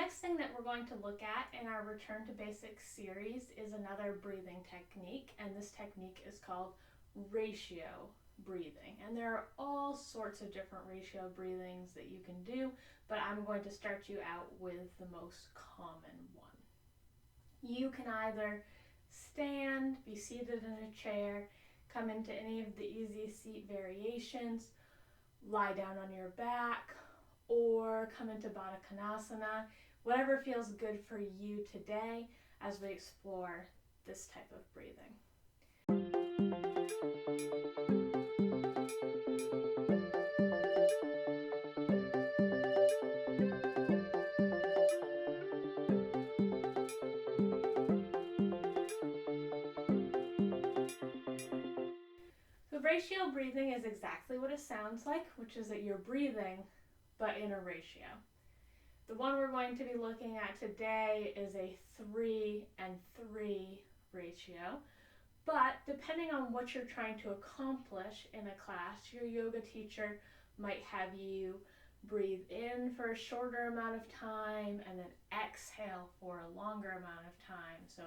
next thing that we're going to look at in our Return to Basics series is another breathing technique, and this technique is called ratio breathing. And there are all sorts of different ratio breathings that you can do, but I'm going to start you out with the most common one. You can either stand, be seated in a chair, come into any of the easy seat variations, lie down on your back, or come into Baddha Konasana, whatever feels good for you today as we explore this type of breathing. So ratio breathing is exactly what it sounds like, which is that you're breathing, but in a ratio. The one we're going to be looking at today is a 3 and 3 ratio, but depending on what you're trying to accomplish in a class, your yoga teacher might have you breathe in for a shorter amount of time and then exhale for a longer amount of time. So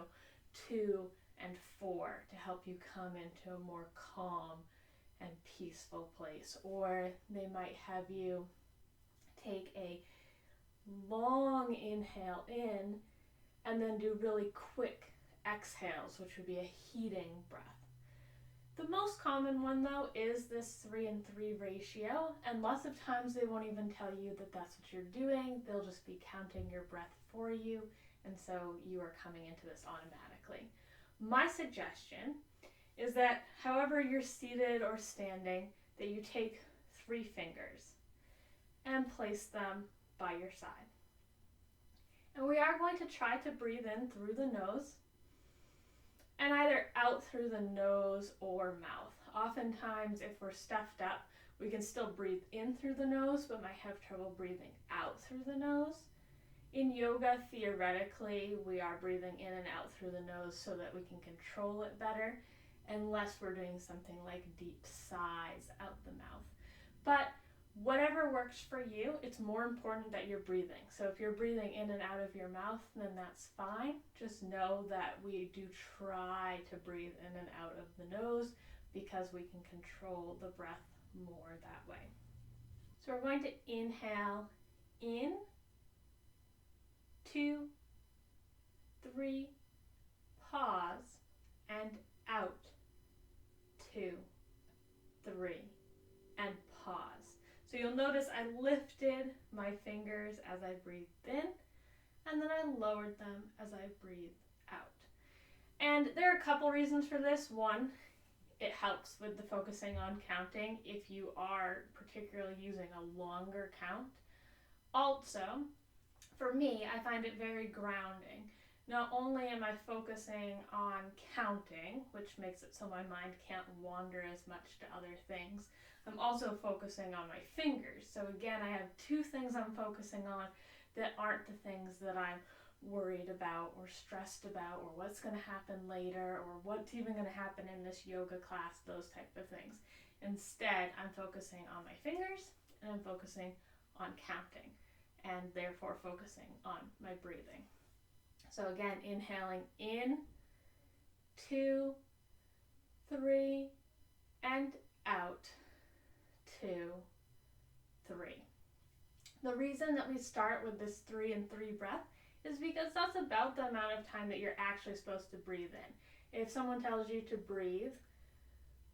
2 and 4 to help you come into a more calm and peaceful place. Or they might have you take a long inhale in and then do really quick exhales, which would be a heating breath. The most common one though is this 3 and 3 ratio, and lots of times they won't even tell you that that's what you're doing. They'll just be counting your breath for you, and so you are coming into this automatically. My suggestion is that however you're seated or standing, that you take 3 fingers and place them by your side. And we are going to try to breathe in through the nose and either out through the nose or mouth. Oftentimes, if we're stuffed up, we can still breathe in through the nose, but might have trouble breathing out through the nose. In yoga, theoretically, we are breathing in and out through the nose so that we can control it better, unless we're doing something like deep sighs out the mouth. But whatever works for you, it's more important that you're breathing. So if you're breathing in and out of your mouth, then that's fine. Just know that we do try to breathe in and out of the nose because we can control the breath more that way. So we're going to inhale in, 2, 3, pause, and out, 2, 3, and pause. So you'll notice I lifted my fingers as I breathed in, and then I lowered them as I breathed out. And there are a couple reasons for this. One, it helps with the focusing on counting if you are particularly using a longer count. Also, for me, I find it very grounding. Not only am I focusing on counting, which makes it so my mind can't wander as much to other things, I'm also focusing on my fingers. So again, I have 2 things I'm focusing on that aren't the things that I'm worried about or stressed about or what's going to happen later or what's even going to happen in this yoga class, those type of things. Instead, I'm focusing on my fingers and I'm focusing on counting and therefore focusing on my breathing. So again, inhaling in, 2, 3, and out, 2, 3. The reason that we start with this 3 and 3 breath is because that's about the amount of time that you're actually supposed to breathe in. If someone tells you to breathe,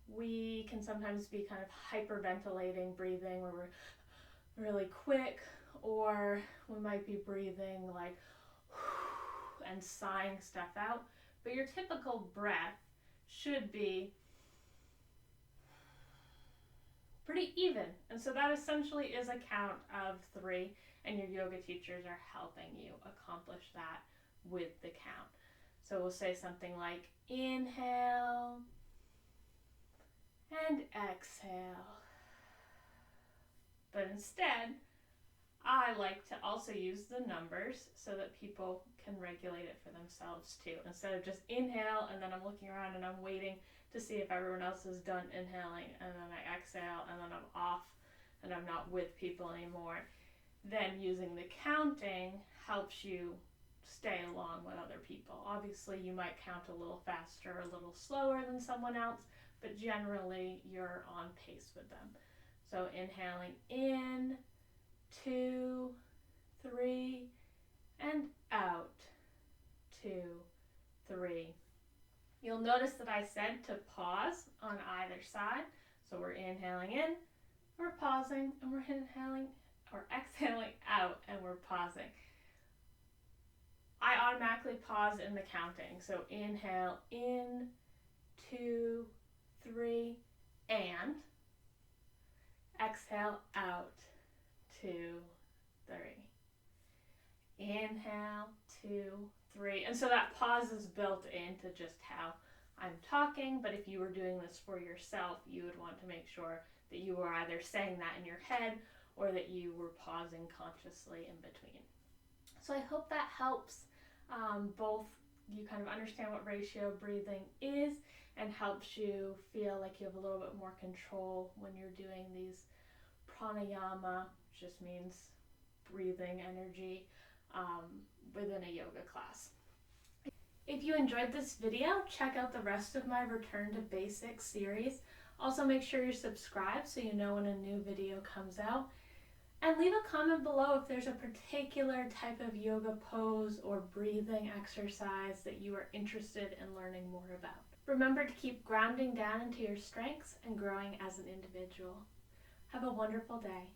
we can sometimes be kind of hyperventilating breathing where we're really quick, or we might be breathing like and sighing stuff out, but your typical breath should be pretty even. And so that essentially is a count of 3, and your yoga teachers are helping you accomplish that with the count. So we'll say something like inhale and exhale. But instead, I like to also use the numbers so that people can regulate it for themselves too. Instead of just inhale and then I'm looking around and I'm waiting to see if everyone else is done inhaling, and then I exhale and then I'm off and I'm not with people anymore. then using the counting helps you stay along with other people. Obviously, you might count a little faster, a little slower than someone else, but generally you're on pace with them. So inhaling in, 2, 3, and out, 2, 3. You'll notice that I said to pause on either side. So we're inhaling in, we're pausing, and we're inhaling or exhaling out, and we're pausing. I automatically pause in the counting. So inhale in, 2, 3, and exhale out, 2, 3. Inhale, 2, 3. And so that pause is built into just how I'm talking, but if you were doing this for yourself, you would want to make sure that you were either saying that in your head or that you were pausing consciously in between. So I hope that helps both you kind of understand what ratio breathing is and helps you feel like you have a little bit more control when you're doing these pranayama, which just means breathing energy, within a yoga class. If you enjoyed this video, check out the rest of my Return to Basics series. Also make sure you're subscribed so you know when a new video comes out. And leave a comment below if there's a particular type of yoga pose or breathing exercise that you are interested in learning more about. Remember to keep grounding down into your strengths and growing as an individual. Have a wonderful day.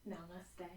Namaste.